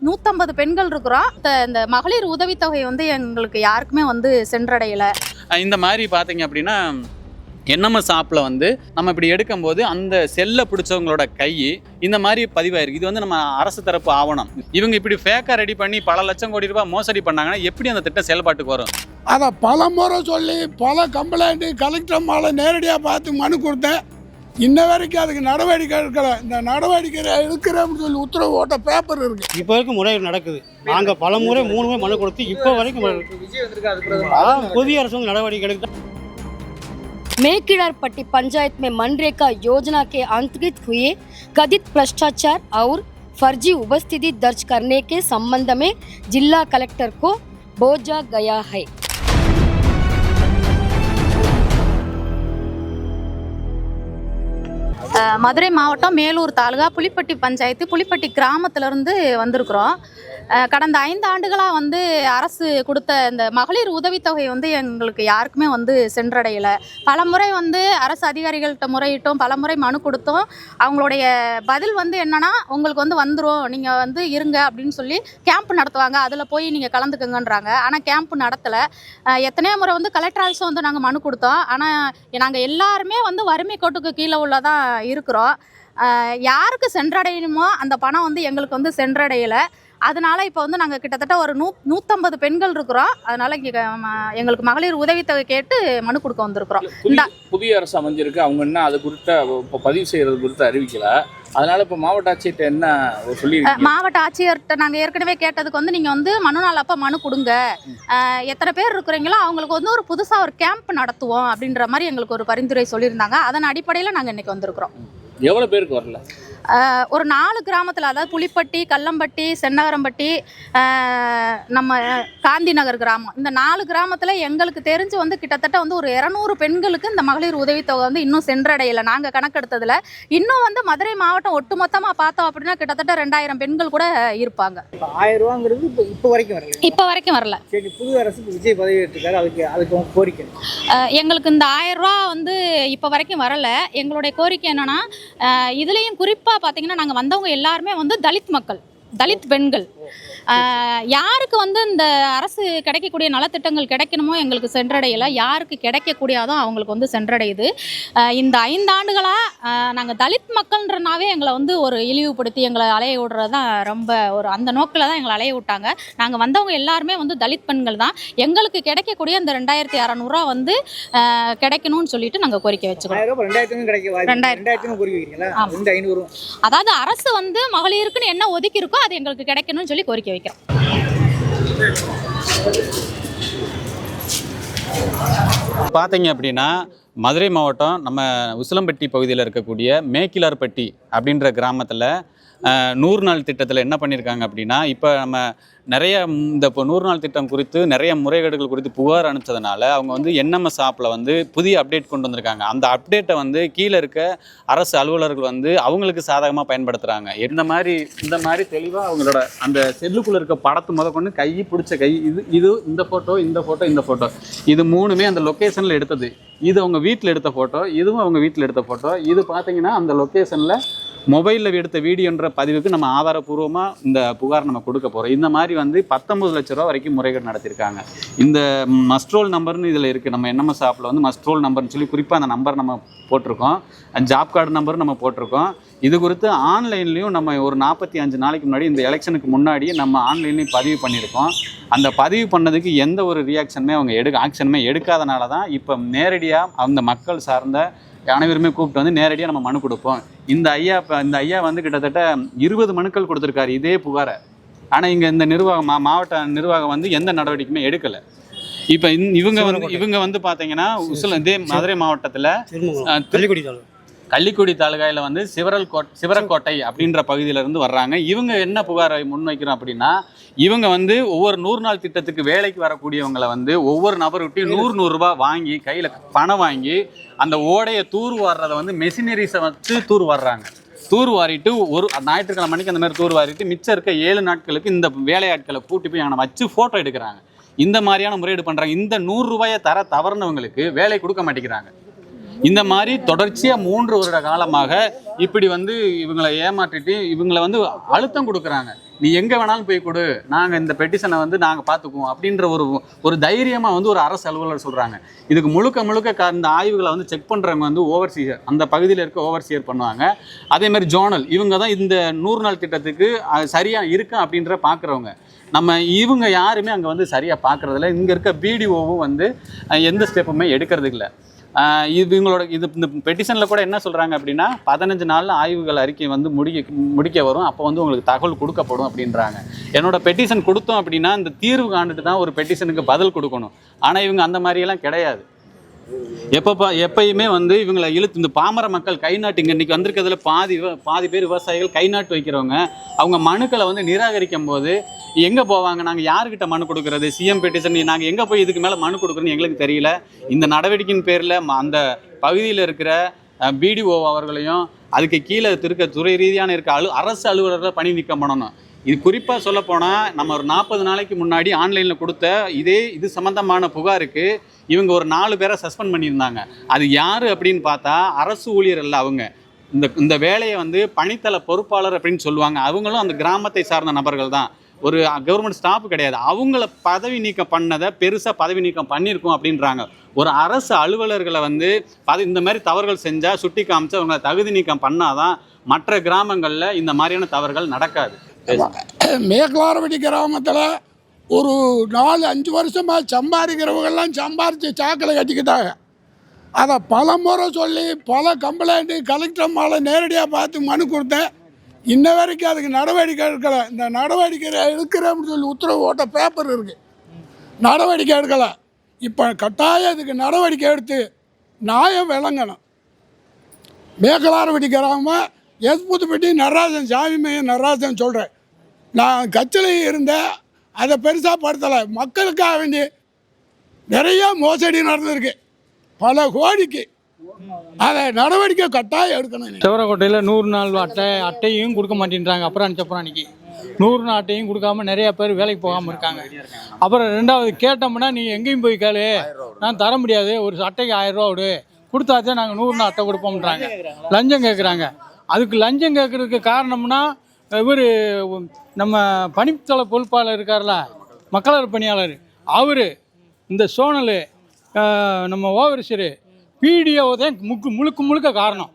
150 பெண்கள் இருக்கிறோம். இந்த மகளிர் உதவித்தொகை வந்து எங்களுக்கு யாருக்குமே வந்து சென்றடையல. இந்த மாதிரி பார்த்தீங்க அப்படின்னா என்எம்எஸ் ஆப்பில் வந்து நம்ம இப்படி எடுக்கும்போது அந்த செல்லை பிடிச்சவங்களோட கை இந்த மாதிரி பதிவாயிருக்கு. இது வந்து நம்ம அரசு தரப்பு ஆவணம். இவங்க இப்படி ஃபேக்காக ரெடி பண்ணி பல லட்சம் கோடி ரூபாய் மோசடி பண்ணாங்கன்னா எப்படி அந்த திட்டம் செயல்பாட்டுக்கு வரும்? அதை பல முறை சொல்லி பல கம்ப்ளைண்ட்டு கலெக்டர் மேலே நேரடியாக பார்த்து மனு கொடுத்தேன். இன்ன வரைக்கும் அதுக்கு நடவடிக்கை எடுக்கலை. இந்த நடவடிக்கை எடுக்கிறேன்னு சொல்லி உத்தரவு ஓட்ட பேப்பர் இருக்குது. இப்போ வரைக்கும் முறைகள் நடக்குது. நாங்கள் பல முறை 3 முறை மனு கொடுத்து இப்போ வரைக்கும் புதிய அரசு நடவடிக்கை எடுக்க। मेकिलारपट्टी पंचायत में मनरेगा योजना के अंतर्गत हुए कथित भ्रष्टाचार और फर्जी उपस्थिति दर्ज करने के संबंध में जिला कलेक्टर को भेजा गया है। மதுரை மாவட்டம் மேலூர் தாலுகா புலிப்பட்டி பஞ்சாயத்து புலிப்பட்டி கிராமத்திலிருந்து வந்திருக்கிறோம். கடந்த 5 ஆண்டுகளாக வந்து அரசு கொடுத்த இந்த மகளிர் உதவித்தொகை வந்து எங்களுக்கு யாருக்குமே வந்து சென்றடையலை. பல முறை வந்து அரசு அதிகாரிகள்கிட்ட முறையிட்டோம், பல முறை மனு கொடுத்தோம். அவங்களுடைய பதில் வந்து என்னன்னா, உங்களுக்கு வந்து வந்துடும், நீங்கள் வந்து இருங்க அப்படின்னு சொல்லி கேம்ப் நடத்துவாங்க, அதில் போய் நீங்கள் கலந்துக்குங்கன்றாங்க. ஆனால் கேம்ப் நடத்தலை. எத்தனையோ முறை வந்து கலெக்டர் ஆஃபீஸும் வந்து நாங்கள் மனு கொடுத்தோம். ஆனால் நாங்கள் எல்லாருமே வந்து வறுமை கோட்டுக்கு கீழே உள்ளதான் இருக்கிறோம். யாருக்கு சென்றடையணுமோ அந்த பணம் வந்து எங்களுக்கு வந்து சென்றடையலை. அதனால இப்போ வந்து நாங்கள் கிட்டத்தட்ட ஒரு 150 பெண்கள் இருக்கிறோம். அதனால எங்களுக்கு மகளிர் உதவித்தொகை கேட்டு மனு கொடுக்க வந்திருக்கிறோம். புதிய அரசு அமைஞ்சிருக்கு, அவங்க என்ன அது குறித்த இப்போ பதிவு செய்யறது குறித்து அறிவிக்கல. அதனால இப்போ மாவட்ட ஆட்சியர்கிட்ட என்ன சொல்லி? மாவட்ட ஆட்சியர்கிட்ட நாங்கள் ஏற்கனவே கேட்டதுக்கு வந்து நீங்கள் வந்து மனு நாள் அப்போ மனு கொடுங்க, எத்தனை பேர் இருக்கிறீங்களோ அவங்களுக்கு வந்து ஒரு புதுசாக ஒரு கேம்ப் நடத்துவோம் அப்படின்ற மாதிரி எங்களுக்கு ஒரு பரிந்துரை சொல்லியிருந்தாங்க. அதன் அடிப்படையில் நாங்கள் இன்னைக்கு வந்திருக்கிறோம். எவ்வளோ பேருக்கு வரல? ஒரு 4 கிராமத்தில், அதாவது புலிப்பட்டி, கல்லம்பட்டி, சென்னகரம்பட்டி, நம்ம காந்தி நகர் கிராமம், இந்த 4 கிராமத்தில் எங்களுக்கு தெரிஞ்சு வந்து கிட்டத்தட்ட வந்து ஒரு 200 பெண்களுக்கு இந்த மகளிர் உதவித்தொகை வந்து இன்னும் சென்றடையலை. நாங்கள் கணக்கெடுத்ததில் இன்னும் வந்து மதுரை மாவட்டம் ஒட்டுமொத்தமாக பார்த்தோம் அப்படின்னா கிட்டத்தட்ட 2000 பெண்கள் கூட இருப்பாங்க. 1000 ரூபாங்கிறது இப்போ வரைக்கும் வரல. இப்போ வரைக்கும் வரல. சரி, புது அரசு விஜய் பதவி எடுத்துக்காரு, அதுக்கு கோரிக்கை எங்களுக்கு இந்த 1000 ரூபா வந்து இப்போ வரைக்கும் வரல. எங்களுடைய கோரிக்கை என்னன்னா, இதுலேயும் குறிப்பாக பார்த்தீங்கன்னா நாங்கள் வந்தவங்க எல்லாருமே வந்து தலித் மக்கள், தலித் பெண்கள். யாருக்கு வந்து இந்த அரசு கிடைக்கக்கூடிய நலத்திட்டங்கள் கிடைக்கணுமோ எங்களுக்கு சென்றடையலை, யாருக்கு கிடைக்கக்கூடியதோ அவங்களுக்கு வந்து சென்றடையுது. இந்த 5 ஆண்டுகளாக நாங்கள் தலித் மக்கள்ன்றனாவே எங்களை வந்து ஒரு இழிவுபடுத்தி எங்களை அலைய விடுறது தான் ரொம்ப ஒரு அந்த நோக்கில் தான் எங்களை அலைய விட்டாங்க. நாங்கள் வந்தவங்க எல்லாருமே வந்து தலித் பெண்கள் தான். எங்களுக்கு கிடைக்கக்கூடிய இந்த 2600 ரூபா வந்து கிடைக்கணும்னு சொல்லிட்டு நாங்கள் கோரிக்கை வச்சுக்கிறோம். 2000 அதாவது அரசு வந்து மகளிருக்குன்னு என்ன ஒதுக்கி இருக்கோ அது எங்களுக்கு கிடைக்கணும்னு சொல்லி கோரிக்கை வைக்கிறோம். பார்த்தீங்க அப்படின்னா மதுரை மாவட்டம் நம்ம உசிலம்பட்டி பகுதியில் இருக்கக்கூடிய மேக்கிலார்பட்டி அப்படின்ற கிராமத்தில் 100 நாள் திட்டத்தில் என்ன பண்ணியிருக்காங்க அப்படின்னா, இப்போ நம்ம நிறைய இந்த இப்போ 100 நாள் திட்டம் குறித்து நிறைய முறைகேடுகள் குறித்து புகார் அனுப்பிச்சதுனால அவங்க வந்து என்எம்எஸ் ஆப்பில் வந்து புதிய அப்டேட் கொண்டு வந்திருக்காங்க. அந்த அப்டேட்டை வந்து கீழே இருக்க அரசு அலுவலர்கள் வந்து அவங்களுக்கு சாதகமாக பயன்படுத்துகிறாங்க. இந்த மாதிரி தெளிவாக அவங்களோட அந்த செல்லுக்குள்ளே இருக்க படத்து கொண்டு கை பிடிச்ச கை இது இந்த ஃபோட்டோ இது 3மே அந்த லொக்கேஷனில் எடுத்தது. இது அவங்க வீட்டில் எடுத்த ஃபோட்டோ, இதுவும் அவங்க வீட்டில் எடுத்த ஃபோட்டோ. இது பார்த்தீங்கன்னா அந்த லொக்கேஷனில் மொபைலில் எடுத்த வீடியோன்ற பதிவுக்கு நம்ம ஆதாரபூர்வமாக இந்த புகார் நம்ம கொடுக்க போகிறோம். இந்த மாதிரி வந்து 19 லட்ச ரூபா வரைக்கும் முறைகேடு நடத்தியிருக்காங்க. இந்த மஸ்ட்ரோல் நம்பர்னு இதில் இருக்குது. நம்ம என்எம்எஸ் ஆப்பில் வந்து மஸ்ட்ரோல் நம்பர்னு சொல்லி குறிப்பாக அந்த நம்பர் நம்ம போட்டிருக்கோம், ஜாப் கார்டு நம்பர் நம்ம போட்டிருக்கோம். இது குறித்து ஆன்லைன்லேயும் நம்ம ஒரு 45 நாளைக்கு முன்னாடி இந்த எலெக்ஷனுக்கு முன்னாடி நம்ம ஆன்லைன்லேயும் பதிவு பண்ணியிருக்கோம். அந்த பதிவு பண்ணதுக்கு எந்த ஒரு ரியாக்ஷனுமே அவங்க ஆக்ஷனுமே எடுக்காதனால தான் இப்போ நேரடியாக அந்த மக்கள் சார்ந்த அனைவருமே கூப்பிட்டு வந்து நேரடியாக நம்ம மனு கொடுப்போம். இந்த ஐயா வந்து கிட்டத்தட்ட 20 மனுக்கள் கொடுத்துருக்காரு இதே புகாரை. ஆனால் இங்கே இந்த மாவட்ட நிர்வாகம் வந்து எந்த நடவடிக்கையுமே எடுக்கலை. இப்போ இவங்க வந்து பார்த்தீங்கன்னா இதே மதுரை மாவட்டத்தில் கள்ளிக்குடி தாலுகாயில் வந்து சிவரக்கோட்டை அப்படின்ற பகுதியிலேருந்து வர்றாங்க. இவங்க என்ன புகாரை முன்வைக்கிறோம் அப்படின்னா, இவங்க வந்து ஒவ்வொரு 100 நாள் திட்டத்துக்கு வேலைக்கு வரக்கூடியவங்களை வந்து ஒவ்வொரு நபர்கிட்டையும் 100 ரூபா வாங்கி கையில் பணம் வாங்கி அந்த ஓடையை தூர் வாடுறதை வந்து மெஷினரிஸை வச்சு தூர் வாடுறாங்க. தூர் வாரிட்டு ஒரு ஞாயிற்றுக்கிழமை மணிக்கு அந்த மாதிரி தூர் வாரிட்டு மிச்சம் இருக்க 7 நாட்களுக்கு இந்த வேலையாட்களை கூட்டி போய் அவனை வச்சு ஃபோட்டோ எடுக்கிறாங்க. இந்த மாதிரியான முறையீடு பண்ணுறாங்க. இந்த 100 ரூபாயை தவறுனவங்களுக்கு வேலை கொடுக்க மாட்டேங்கிறாங்க. இந்த மாதிரி தொடர்ச்சியாக 3 வருட காலமாக இப்படி வந்து இவங்களை ஏமாற்றிட்டு இவங்களை வந்து அழுத்தம் கொடுக்குறாங்க. நீ எங்கே வேணாலும் போய் கொடு, நாங்கள் இந்த பெட்டிஷனை வந்து நாங்கள் பார்த்துக்குவோம் அப்படின்ற ஒரு தைரியமாக வந்து ஒரு அரசு அலுவலர் சொல்கிறாங்க. இதுக்கு முழுக்க இந்த ஆய்வுகளை வந்து செக் பண்ணுறவங்க வந்து ஓவர்சியர், அந்த பகுதியில் இருக்க ஓவர்சியர் பண்ணுவாங்க. அதேமாதிரி ஜோனல், இவங்க தான் இந்த 100 நாள் திட்டத்துக்கு சரியாக இருக்கா அப்படின்ற பார்க்குறவங்க. இவங்க யாருமே அங்கே வந்து சரியாக பார்க்குறதில்ல. இங்கே இருக்க பிடிஓவும் வந்து எந்த ஸ்டெப்புமே எடுக்கிறதுக்கு இல்லை. இவங்களோட இந்த பெட்டிஷனில் கூட என்ன சொல்கிறாங்க அப்படின்னா 15 நாளில் ஆய்வுகள் அறிக்கை வந்து முடிக்க வரும், அப்போ வந்து உங்களுக்கு தகவல் கொடுக்கப்படும் அப்படின்றாங்க. என்னோட பெட்டிஷன் கொடுத்தோம் அப்படின்னா இந்த தீர்வு காண்டுட்டு தான் ஒரு பெட்டிஷனுக்கு பதில் கொடுக்கணும். ஆனால் இவங்க அந்த மாதிரியெல்லாம் கிடையாது. எப்பயுமே வந்து இவங்களை இழுத்து இந்த பாமர மக்கள் கை நாட்டுங்க. இன்றைக்கி வந்திருக்கிறதுல பாதி பேர் விவசாயிகள் கை நாட்டு வைக்கிறவங்க. அவங்க மனுக்களை வந்து நிராகரிக்கும் போது எங்கே போவாங்க? நாங்கள் யாருக்கிட்ட மனு கொடுக்குறது? சிஎம் பெட்டிஷன் நாங்கள் எங்கே போய் இதுக்கு மேலே மனு கொடுக்குறோன்னு எங்களுக்கு தெரியல. இந்த நடவடிக்கையின் பேரில் அந்த பகுதியில் இருக்கிற பிடிஓ அவர்களையும் அதுக்கு கீழே இருக்க துறை ரீதியான இருக்க அரசு அலுவலர்களை பணி நீக்கம் பண்ணணும். இது குறிப்பாக சொல்லப்போனால் நம்ம ஒரு 40 நாளைக்கு முன்னாடி ஆன்லைனில் கொடுத்த இது சம்மந்தமான புகாருக்கு இவங்க ஒரு 4 பேரை சஸ்பெண்ட் பண்ணியிருந்தாங்க. அது யார் அப்படின்னு பார்த்தா அரசு ஊழியர் அல்ல. அவங்க இந்த வேலையை வந்து பணித்தள பொறுப்பாளர் அப்படின்னு சொல்லுவாங்க. அவங்களும் அந்த கிராமத்தை சார்ந்த நபர்கள் தான், ஒரு கவர்மெண்ட் ஸ்டாஃப் கிடையாது. அவங்கள பதவி நீக்கம் பண்ணதை பெருசாக பதவி நீக்கம் பண்ணியிருக்கோம் அப்படின்றாங்க. ஒரு அரசு அலுவலர்களை வந்து இந்த மாதிரி தவறுகள் செஞ்சால் சுட்டி காமிச்சு அவங்களை தகுதி நீக்கம் பண்ணாதான் மற்ற கிராமங்களில் இந்த மாதிரியான தவறுகள் நடக்காது. மேகலாரவடி கிராமத்தில் ஒரு 4-5 வருஷமாக சம்பாதிக்கிறவங்கெல்லாம் சம்பாரித்து சாக்கில் கட்டிக்கிட்டாங்க. அதை பல முறை சொல்லி பல கம்ப்ளைண்ட்டு கலெக்டர் மேலே நேரடியாக பார்த்து மனு கொடுத்தேன். இன்ன வரைக்கும் அதுக்கு நடவடிக்கை எடுக்கலை. இந்த நடவடிக்கை எடுக்கிறேன்னு சொல்லி உத்தரவு ஓட்ட பேப்பர் இருக்குது, நடவடிக்கை எடுக்கலை. இப்போ கட்டாயம் இதுக்கு நடவடிக்கை எடுத்து நியாயம் விளங்கணும். மேகலாரவடி கிராமம் எஸ்புத்துப்பட்டி நடராஜன், சாமி மையம் நடராஜன் சொல்கிறேன். நான் கட்சியில் இருந்தேன், அதை பெருசாக படுத்தலை. மக்களுக்காக வேண்டி நிறைய மோசடி நடந்திருக்கு, பல கோடிக்கு. அதை நடவடிக்கை கட்டாயம் எடுக்கணும். செவரக்கோட்டையில் 100 நாள் அட்டையும் கொடுக்க மாட்டேன்றாங்க. அப்புறம் அன்றைக்கி 100 நாள் அட்டையும் கொடுக்காம நிறைய பேர் வேலைக்கு போகாமல் இருக்காங்க. அப்புறம் 2வது கேட்டோம்னா நீ எங்கேயும் போய் கேளு, நான் தர முடியாது, ஒரு அட்டைக்கு 1000 ரூபா விடு, கொடுத்தாச்சே நாங்கள் 100 நாள் அட்டை கொடுப்போம்ன்றாங்க. லஞ்சம் கேட்குறாங்க. அதுக்கு லஞ்சம் கேட்குறதுக்கு காரணம்னா இவர் நம்ம பணித்தள பொறுப்பாளர் இருக்கார்ல, மக்களர் பணியாளர், அவர் இந்த சோனல் நம்ம ஓவர்சியர் பிடிஓ தான் முழுக்க காரணம்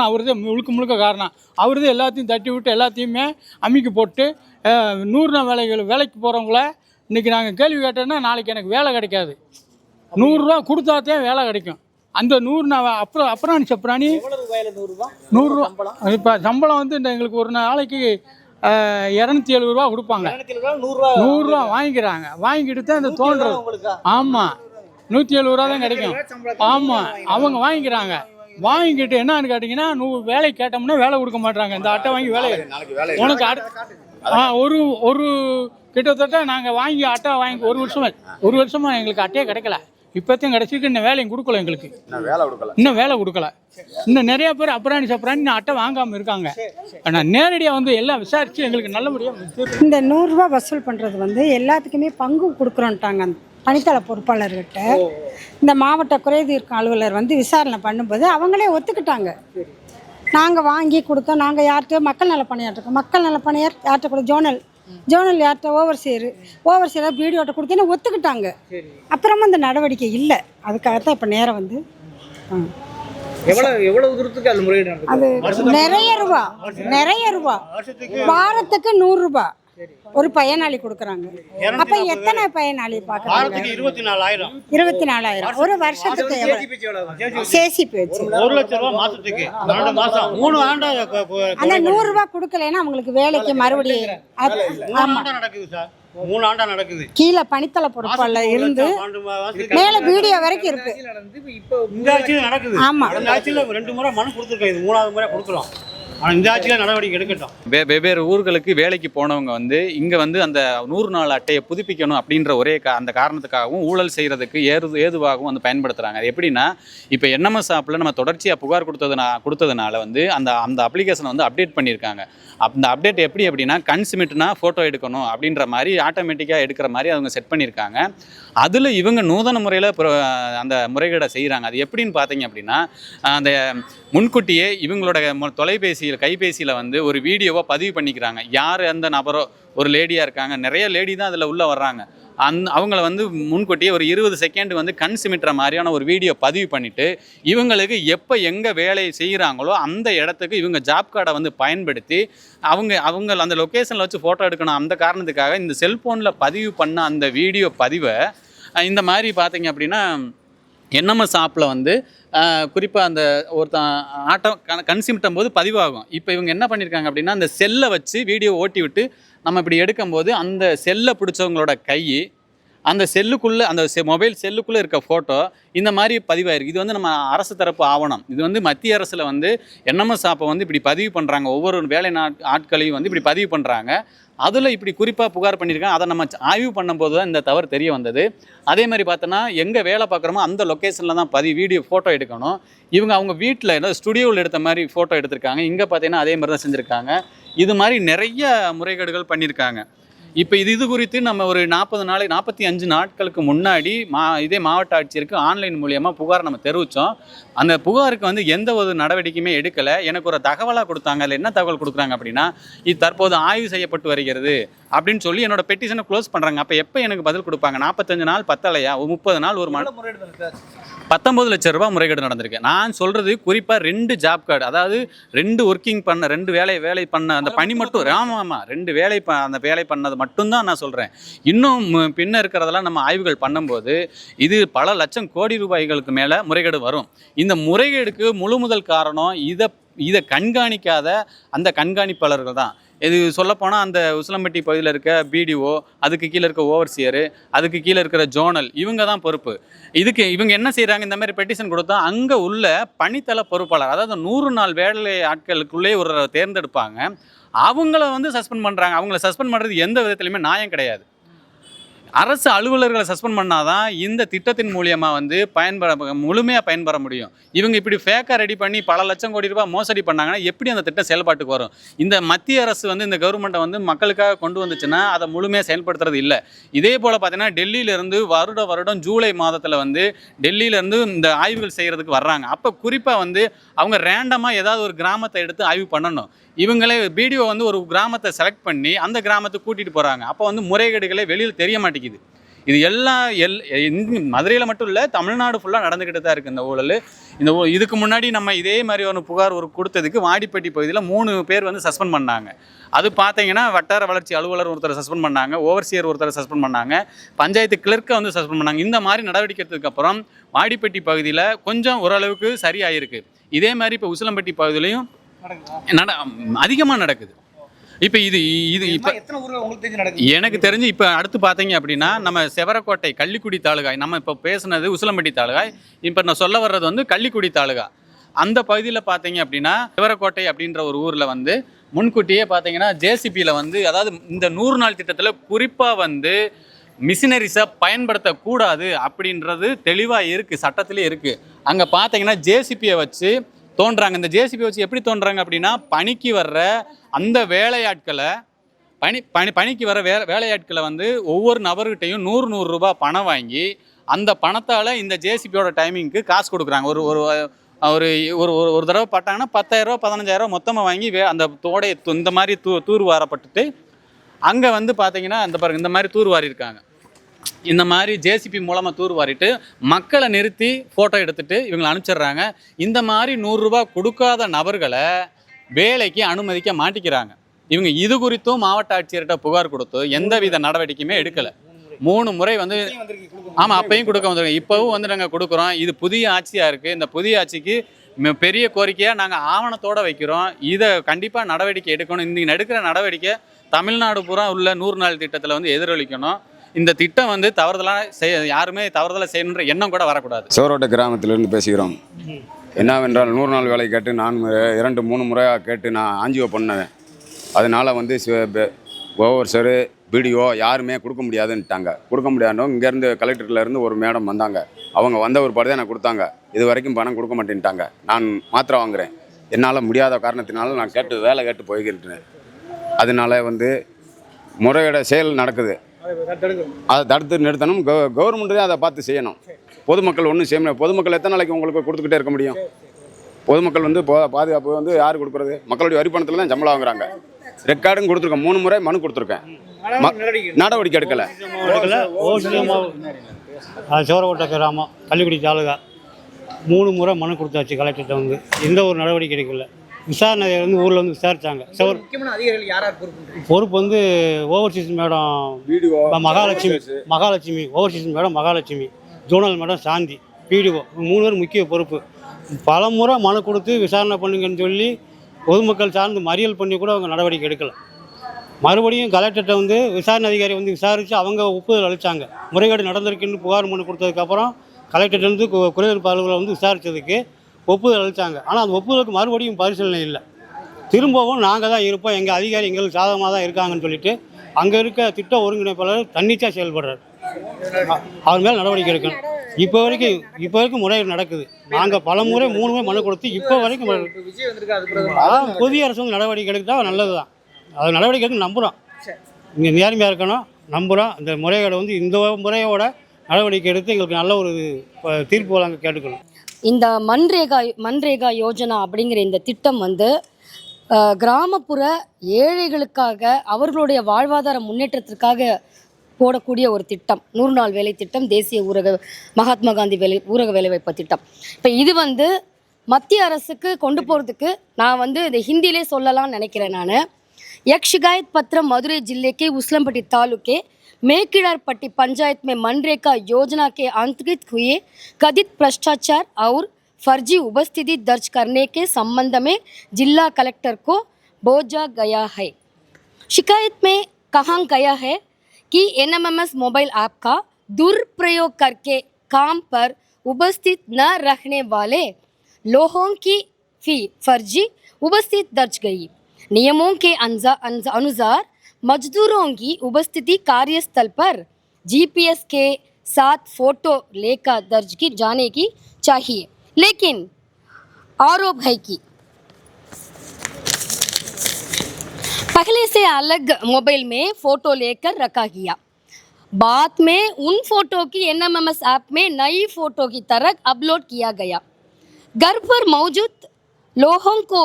அவர் தான் முழுக்க காரணம். அவர் தான் எல்லாத்தையும் தட்டி விட்டு எல்லாத்தையுமே அம்மிக்கு போட்டு 100 நாள் வேலைக்கு போகிறவங்கள இன்றைக்கி நாங்கள் கேள்வி கேட்டோன்னா நாளைக்கு எனக்கு வேலை கிடைக்காது, 100 ரூபா கொடுத்தாத்தான் வேலை கிடைக்கும். அந்த 100 நாள் அப்புறம் செப்ராணி 100 ரூபா. இப்போ சம்பளம் வந்து எங்களுக்கு ஒரு நாளைக்கு 270 ரூபா கொடுப்பாங்க. 100 ரூபா வாங்கிக்கிறாங்க. வாங்கிட்டு தான் இந்த தோன்றது. ஆமாம், 170 ரூபா தான் கிடைக்கும். ஆமாம், அவங்க வாங்கிக்கிறாங்க. வாங்கிக்கிட்டு என்னன்னு கேட்டிங்கன்னா வேலை கேட்டோம்னா வேலை கொடுக்க மாட்டாங்க. இந்த அட்டை வாங்கி வேலை உனக்கு ஒரு கிட்டத்தட்ட நாங்கள் வாங்கி அட்டை வாங்கி ஒரு வருஷமாக எங்களுக்கு அட்டையே கிடைக்கல. இப்போத்தையும் கிடச்சிருக்கு, இன்னும் வேலையும் கொடுக்கல எங்களுக்கு, இன்னும் வேலை கொடுக்கல. இன்னும் நிறைய பேர் அப்புறாணி அட்டை வாங்காமல் இருக்காங்க. ஆனால் நேரடியாக வந்து எல்லாம் விசாரித்து எங்களுக்கு நல்லபடியாக இந்த 100 ரூபா வசூல் பண்ணுறது வந்து எல்லாத்துக்குமே பங்கு கொடுக்குறோன்ட்டாங்க. பணித்தள பொறுப்பாளர்கிட்ட இந்த மாவட்ட குறைதீர்க்கும் அலுவலர் வந்து விசாரணை பண்ணும்போது அவங்களே ஒத்துக்கிட்டாங்க. நாங்கள் வாங்கி கொடுத்தோம், நாங்கள் யார்கிட்ட மக்கள் நல பணியாற்றிருக்கோம், மக்கள் நல பணியார் யார்கிட்ட கூட ஜோனல் யார்கிட்ட ஓவர்சியராக பிடிஓட்ட கொடுத்தேன்னு ஒத்துக்கிட்டாங்க. அப்புறமா அந்த நடவடிக்கை இல்லை. அதுக்காகத்தான் இப்போ நேரம் வந்து எவ்வளவு தூரத்துக்கு அது முறையீடு அது நிறைய ரூபா வாரத்துக்கு 100 ரூபா ஒரு பயனாளி கொடுக்குறாங்க. அப்ப எத்தனை பயனாளி பாக்குறாங்க? 24,000 ஒரு வருஷத்துக்கு. சேசிப்பு வச்சு 1 லட்சம் ரூபாய் மாசத்துக்கு 2 மாசம் 3 ஆண்டா. அந்த 100 ரூபாய் கொடுக்கலன்னா அவங்களுக்கு வேலைக்கு மறுபடியும் நடக்குது சார். 3 ஆண்டா நடக்குது. கீழே பணித்தள பொறுப்பாளர் இருந்து மேல வீடியோ வரைக்கும் இருக்கு. இந்த ஆட்சியில் நடக்குது. ஆமா, இந்த ஆட்சியில் 2 முறை மனு கொடுத்துருக்கோம். இது 3வது முறை கொடுக்குறோம். ஆனால் இந்த ஆட்சியில் நடவடிக்கை எடுக்கட்டும். வெவ்வேறு ஊர்களுக்கு வேலைக்கு போனவங்க வந்து இங்கே வந்து அந்த 100 நாள் அட்டையை புதுப்பிக்கணும் அப்படின்ற ஒரே அந்த காரணத்துக்காகவும் ஊழல் செய்கிறதுக்கு ஏதுவாகவும் வந்து பயன்படுத்துகிறாங்க. அது எப்படின்னா, இப்போ என்எம்எஸ் ஆப்பில் நம்ம தொடர்ச்சியாக புகார் கொடுத்ததுனால வந்து அந்த அப்ளிகேஷனை வந்து அப்டேட் பண்ணியிருக்காங்க. அந்த அப்டேட் அப்படின்னா கன்சிமிட்னா ஃபோட்டோ எடுக்கணும் அப்படின்ற மாதிரி ஆட்டோமேட்டிக்காக எடுக்கிற மாதிரி அவங்க செட் பண்ணியிருக்காங்க. அதில் இவங்க நூதன முறையில் அந்த முறைகேடை செய்கிறாங்க. அது எப்படின்னு பார்த்தீங்க அப்படின்னா, அந்த முன்கூட்டியே இவங்களோட கைபேசியில் வந்து ஒரு வீடியோவை பதிவு பண்ணிக்கிறாங்க. யார் அந்த நபரோ, ஒரு லேடியாக இருக்காங்க, நிறைய லேடி தான் அதில் உள்ளே வர்றாங்க. அவங்கள வந்து முன்கூட்டியே ஒரு 20 செகண்ட் வந்து கண் சிமிட்டுற மாதிரியான ஒரு வீடியோ பதிவு பண்ணிவிட்டு இவங்களுக்கு எப்போ எங்கே வேலை செய்கிறாங்களோ அந்த இடத்துக்கு இவங்க ஜாப் கார்டை வந்து பயன்படுத்தி அவங்க அந்த லொக்கேஷனில் வச்சு ஃபோட்டோ எடுக்கணும். அந்த காரணத்துக்காக இந்த செல்ஃபோனில் பதிவு பண்ண அந்த வீடியோ பதிவை இந்த மாதிரி பார்த்தீங்க அப்படின்னா என்எம்எஸ் ஆப்பில் வந்து குறிப்பாக அந்த ஒருத்தன் கண் சிமிட்டும் போது பதிவாகும். இப்போ இவங்க என்ன பண்ணியிருக்காங்க அப்படின்னா, அந்த செல்லை வச்சு வீடியோ ஓட்டி விட்டு நம்ம இப்படி எடுக்கும்போது அந்த செல்லை பிடிச்சவங்களோட கை அந்த செல்லுக்குள்ளே, அந்த மொபைல் செல்லுக்குள்ளே இருக்க ஃபோட்டோ இந்த மாதிரி பதிவாயிருக்கு. இது வந்து நம்ம அரசு தரப்பு ஆவணம். இது வந்து மத்திய அரசில் வந்து என்எம்எஸ் ஆப்பை வந்து இப்படி பதிவு பண்ணுறாங்க. ஒவ்வொரு வேலை ஆட்களையும் வந்து இப்படி பதிவு பண்ணுறாங்க. அதில் இப்படி குறிப்பாக புகார் பண்ணியிருக்காங்க. அதை நம்ம ஆய்வு பண்ணும்போது தான் இந்த தவறு தெரிய வந்தது. அதே மாதிரி பார்த்தோன்னா, எங்கே வேலை பார்க்குறோமோ அந்த லொக்கேஷனில் தான் வீடியோ ஃபோட்டோ எடுக்கணும். இவங்க அவங்க வீட்டில் ஏதோ ஸ்டுடியோவில் எடுத்த மாதிரி ஃபோட்டோ எடுத்திருக்காங்க. இங்கே பார்த்தீங்கன்னா அதே மாதிரி தான் செஞ்சுருக்காங்க. இது மாதிரி நிறைய முறைகேடுகள் பண்ணியிருக்காங்க. இப்போ இது குறித்து நம்ம ஒரு 45 நாட்களுக்கு முன்னாடி இதே மாவட்ட ஆட்சியருக்கு ஆன்லைன் மூலியமாக புகார் நம்ம தெரிவித்தோம். அந்த புகாருக்கு வந்து எந்த ஒரு நடவடிக்கையுமே எடுக்கலை. எனக்கு ஒரு தகவலாக கொடுத்தாங்க. அதில் என்ன தகவல் கொடுக்குறாங்க அப்படின்னா, இது தற்போது ஆய்வு செய்யப்பட்டு வருகிறது அப்படின்னு சொல்லி என்னோட பெட்டிஷனை க்ளோஸ் பண்ணுறாங்க. அப்போ எப்போ எனக்கு பதில் கொடுப்பாங்க? 45 நாள் பத்தலையா? 30 நாள், ஒரு 19 லட்சம் ரூபாய் முறைகேடு நடந்திருக்கு. நான் சொல்கிறது குறிப்பாக 2 ஜாப் கார்டு, அதாவது 2 ஒர்க்கிங் பண்ண 2 வேலை பண்ண அந்த பணி மட்டும். ஆமாம் 2 அந்த வேலை பண்ணது மட்டும்தான் நான் சொல்கிறேன். இன்னும் பின்ன இருக்கிறதெல்லாம் நம்ம ஆய்வுகள் பண்ணும்போது இது பல லட்சம் கோடி ரூபாய்களுக்கு மேலே முறைகேடு வரும். இந்த முறைகேடுக்கு முழு முதல் காரணம் இதை கண்காணிக்காத அந்த கண்காணிப்பாளர்கள் தான். இது சொல்லப்போனால் அந்த உசிலம்பட்டி பகுதியில் இருக்க பிடிஓ, அதுக்கு கீழே இருக்க ஓவர்சியரு, அதுக்கு கீழே இருக்கிற ஜோனல், இவங்க தான் பொறுப்பு. இவங்க என்ன செய்கிறாங்க, இந்த மாதிரி பெட்டிஷன் கொடுத்தா அங்கே உள்ள பணித்தள பொறுப்பாளர், அதாவது 100 நாள் வேலை ஆட்களுக்குள்ளே ஒரு தேர்ந்தெடுப்பாங்க. அவங்கள வந்து சஸ்பெண்ட் பண்ணுறாங்க. அவங்கள சஸ்பெண்ட் பண்ணுறது எந்த விதத்துலையுமே நியாயம் கிடையாது. அரசு அலுவலர்களை சஸ்பெண்ட் பண்ணாதான் இந்த திட்டத்தின் மூலியமாக வந்து முழுமையாக பயன்பெற முடியும். இவங்க இப்படி ஃபேக்காக ரெடி பண்ணி பல லட்சம் கோடி ரூபாய் மோசடி பண்ணாங்கன்னா எப்படி அந்த திட்டம் செயல்பாட்டுக்கு வரும்? இந்த மத்திய அரசு வந்து இந்த கவர்மெண்ட்டை வந்து மக்களுக்காக கொண்டு வந்துச்சுன்னா அதை முழுமையாக செயல்படுத்துறது இல்லை. இதே போல் பார்த்தீங்கன்னா, டெல்லியிலேருந்து வருடம் ஜூலை மாதத்தில் வந்து டெல்லியிலேருந்து இந்த ஆய்வுகள் செய்கிறதுக்கு வர்றாங்க. அப்போ குறிப்பாக வந்து அவங்க ரேண்டமாக ஏதாவது ஒரு கிராமத்தை எடுத்து ஆய்வு பண்ணணும். இவங்களே பிடிஓ வந்து ஒரு கிராமத்தை செலக்ட் பண்ணி அந்த கிராமத்துக்கு கூட்டிகிட்டு போகிறாங்க. அப்போ வந்து முறைகேடுகளே வெளியில் தெரிய மாட்டேங்குது. இது எல்லாம் மதுரையில் மட்டும் இல்லை, தமிழ்நாடு ஃபுல்லாக நடந்துக்கிட்டு தான் இருக்குது இந்த ஊழல். இதுக்கு முன்னாடி நம்ம இதே மாதிரி ஒரு புகார் கொடுத்ததுக்கு வாடிப்பட்டி பகுதியில் 3 பேர் வந்து சஸ்பெண்ட் பண்ணாங்க. அது பார்த்தீங்கன்னா, வட்டார வளர்ச்சி அலுவலர் ஒருத்தர் சஸ்பெண்ட் பண்ணாங்க, ஓவர்சியர் ஒருத்தர் சஸ்பெண்ட் பண்ணாங்க, பஞ்சாயத்து கிளர்க்கை வந்து சஸ்பெண்ட் பண்ணாங்க. இந்த மாதிரி நடவடிக்கை எடுத்ததுக்கப்புறம் வாடிப்பட்டி பகுதியில் கொஞ்சம் ஓரளவுக்கு சரியாயிருக்கு. இதே மாதிரி இப்போ உசிலம்பட்டி பகுதியிலையும் அதிகமாக நடக்குது. இப்போ இது இப்போ எனக்கு தெரிஞ்சு இப்போ அடுத்து பார்த்தீங்க அப்படின்னா, நம்ம செவரக்கோட்டை கள்ளிக்குடி தாலுகாய், நம்ம இப்போ பேசுனது உசிலம்பட்டி தாலுகாய், இப்போ நான் சொல்ல வர்றது வந்து கள்ளிக்குடி தாலுகா. அந்த பகுதியில் பார்த்தீங்க அப்படின்னா, செவரக்கோட்டை அப்படின்ற ஒரு ஊரில் வந்து முன்கூட்டியே பார்த்தீங்கன்னா ஜேசிபியில் வந்து, அதாவது இந்த 100 நாள் திட்டத்தில் குறிப்பாக வந்து மிஷினரிஸை பயன்படுத்தக்கூடாது அப்படின்றது தெளிவாக இருக்குது, சட்டத்திலே இருக்குது. அங்கே பார்த்தீங்கன்னா ஜேசிபியை வச்சு தோன்றாங்க. இந்த ஜேசிபி வச்சு எப்படி தோன்றாங்க அப்படின்னா, பணிக்கு வர்ற அந்த வேலையாட்களை பணிக்கு வர வேலையாட்களை வந்து ஒவ்வொரு நபர்கிட்டையும் 100 ரூபாய் பணம் வாங்கி அந்த பணத்தால் இந்த ஜேசிபியோட டைமிங்க்கு காசு கொடுக்குறாங்க. ஒரு தடவை பட்டாங்கன்னா 10,000 15,000 மொத்தமாக வாங்கி அந்த தோடைய இந்த மாதிரி தூர் வாரப்பட்டுட்டு அங்கே வந்து பார்த்தீங்கன்னா அந்த பாருங்க இந்த மாதிரி தூர் வாரி இருக்காங்க. இந்த மாதிரி ஜேசிபி மூலமாக தூர் வாரிட்டு மக்களை நிறுத்தி ஃபோட்டோ எடுத்துகிட்டு இவங்களை அனுப்பிச்சிடுறாங்க. இந்த மாதிரி 100 ரூபாய் கொடுக்காத நபர்களை வேலைக்கு அனுமதிக்க மாட்டிக்கிறாங்க. இவங்க இது குறித்தும் மாவட்ட ஆட்சியர்கிட்ட புகார் கொடுத்து எந்தவித நடவடிக்கையுமே எடுக்கலை. 3 முறை வந்து ஆமாம் அப்பையும் கொடுக்க வந்துருங்க. இப்போவும் வந்து நாங்கள் கொடுக்குறோம். இது புதிய ஆட்சியாக இருக்குது. இந்த புதிய ஆட்சிக்கு பெரிய கோரிக்கையாக நாங்கள் ஆவணத்தோடு வைக்கிறோம். இதை கண்டிப்பாக நடவடிக்கை எடுக்கணும். இன்றைக்கி எடுக்கிற நடவடிக்கை தமிழ்நாடு பூரா உள்ள 100 நாள் திட்டத்தில் வந்து எதிரொலிக்கணும். இந்த திட்டம் வந்து யாருமே தவறுதலாக செய்யணுன்ற எண்ணம் கூட வரக்கூடாது. சோரோட்டை கிராமத்திலிருந்து பேசுகிறோம். என்னவென்றால் 100 நாள் வேலை கேட்டு நான் 2-3 முறையாக கேட்டு நான் ஆஞ்சியோ பண்ணேன். அதனால் வந்து ஓவர்சரு பிடிஓ யாருமே கொடுக்க முடியாதுன்ட்டாங்க. கொடுக்க முடியாதும் இங்கேருந்து கலெக்டர்லேருந்து ஒரு மேடம் வந்தாங்க. அவங்க வந்த ஒரு தான் எனக்கு கொடுத்தாங்க. இது வரைக்கும் பணம் கொடுக்க மாட்டேன்ட்டாங்க. நான் மாத்திரை வாங்குகிறேன். என்னால் முடியாத காரணத்தினால நான் வேலை கேட்டு போய்கிட்டேன். அதனால வந்து முறையோட செயல் நடக்குது. அதை தடுத்து நிறுத்தணும். கவர்மெண்ட்டு அதை பார்த்து செய்யணும். பொதுமக்கள் ஒன்றும் செய்ய முடியாது. பொதுமக்கள் எத்தனை நாளைக்கு உங்களுக்கு கொடுத்துக்கிட்டே இருக்க முடியும்? பொதுமக்கள் வந்து பாதுகாப்பு வந்து யார் கொடுக்குறது? மக்களுடைய வரி பணத்தில் தான் சம்பளம் வாங்குறாங்க. ரெக்கார்டும் கொடுத்துருக்கேன். 3 முறை மனு கொடுத்துருக்கேன். நடவடிக்கை எடுக்கலை. சோரகோட்டை கிராமம் கள்ளிக்குடி தாலுகா 3 முறை மனு கொடுத்தாச்சு கலெக்டர்கிட்ட. வந்து எந்த ஒரு நடவடிக்கை எடுக்கல. விசாரணை வந்து ஊரில் வந்து விசாரித்தாங்க. முக்கியமான அதிகாரிகள் யார் பொறுப்பு வந்து overseas madam Mahalakshmi overseas madam Mahalakshmi, zonal madam Shanthi, BDO 3 பேர் முக்கிய பொறுப்பு. பல முறை மனு கொடுத்து விசாரணை பண்ணுங்கன்னு சொல்லி பொதுமக்கள் சார்ந்து மறியல் பண்ணி கூட அவங்க நடவடிக்கை எடுக்கலை. மறுபடியும் கலெக்டர்கிட்ட வந்து விசாரணை அதிகாரி வந்து விசாரித்து அவங்க ஒப்புதல் அளித்தாங்க. முறைகேடு நடந்திருக்குன்னு புகார் மனு கொடுத்ததுக்கப்புறம் கலெக்டர்கிட்ட வந்து குறைதீர்ப்பு அலுவலர் வந்து விசாரித்ததுக்கு ஒப்புதல் அளித்தாங்க. ஆனால் அந்த ஒப்புதலுக்கு மறுபடியும் பரிசீலனை இல்லை. திரும்பவும் நாங்கள் தான் இருப்போம், எங்கள் அதிகாரி எங்களுக்கு சாதகமாக தான் இருக்காங்கன்னு சொல்லிட்டு அங்கே இருக்க திட்ட ஒருங்கிணைப்பாளர் தன்னிச்சையாக செயல்படுறார். அவர் மேலே நடவடிக்கை எடுக்கணும். இப்போ வரைக்கும் முறைகேடு நடக்குது. நாங்கள் பல முறை 3 முறை மனு கொடுத்து இப்போ வரைக்கும் புதிய அரசு வந்து நடவடிக்கை எடுத்தால் நல்லது தான். அது நடவடிக்கை எடுக்க நம்புகிறோம். இங்கே நேர்மையாக இருக்கணும், நம்புகிறோம். இந்த முறைகேடு வந்து இந்த முறையோட நடவடிக்கை எடுத்து எங்களுக்கு நல்ல ஒரு தீர்ப்பு வழங்க கேட்டுக்கணும். இந்த மன்ரேகா யோஜனா அப்படிங்கிற இந்த திட்டம் வந்து கிராமப்புற ஏழைகளுக்காக அவர்களுடைய வாழ்வாதார முன்னேற்றத்திற்காக போடக்கூடிய ஒரு திட்டம். 100 நாள் வேலை திட்டம், தேசிய மகாத்மா காந்தி ஊரக வேலைவாய்ப்பு திட்டம். இப்போ இது வந்து மத்திய அரசுக்கு கொண்டு போகிறதுக்கு நான் வந்து இந்த ஹிந்தியிலே சொல்லலாம்னு நினைக்கிறேன். நான் एक शिकायत पत्र मदुरै जिले के उसलमपट्टी तालुके मेकिड़ारपट्टी पंचायत में मनरेगा योजना के अंतर्गत हुए कथित भ्रष्टाचार और फर्जी उपस्थिति दर्ज करने के संबंध में जिला कलेक्टर को भेजा गया है। शिकायत में कहा गया है कि NMMS मोबाइल ऐप का दुरुपयोग करके काम पर उपस्थित न रखने वाले लोगों की फर्जी उपस्थिति दर्ज गई। नियमों के अनुसार मजदूरों की उपस्थिति कार्यस्थल पर GPS के साथ फोटो लेकर दर्ज की जाने की चाहिए, लेकिन आरोप है कि पहले से अलग मोबाइल में फ़ोटो लेकर रखा गया। बाद में उन फ़ोटो की NMMS ऐप में नई फ़ोटो की तरह अपलोड किया गया। घर पर मौजूद लोगों को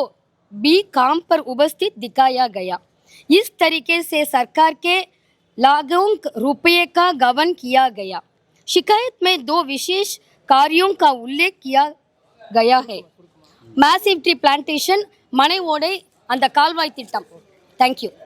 भी काम पर उपस्थित दिखाया गया। इस तरीके से सरकार के लाखों रुपये का गबन किया गया। शिकायत में 2 विशेष कार्यों का उल्लेख किया गया है। मैसिव ट्री प्लांटेशन, मने ओडे अंद कालवाई तिट्टम। Thank you.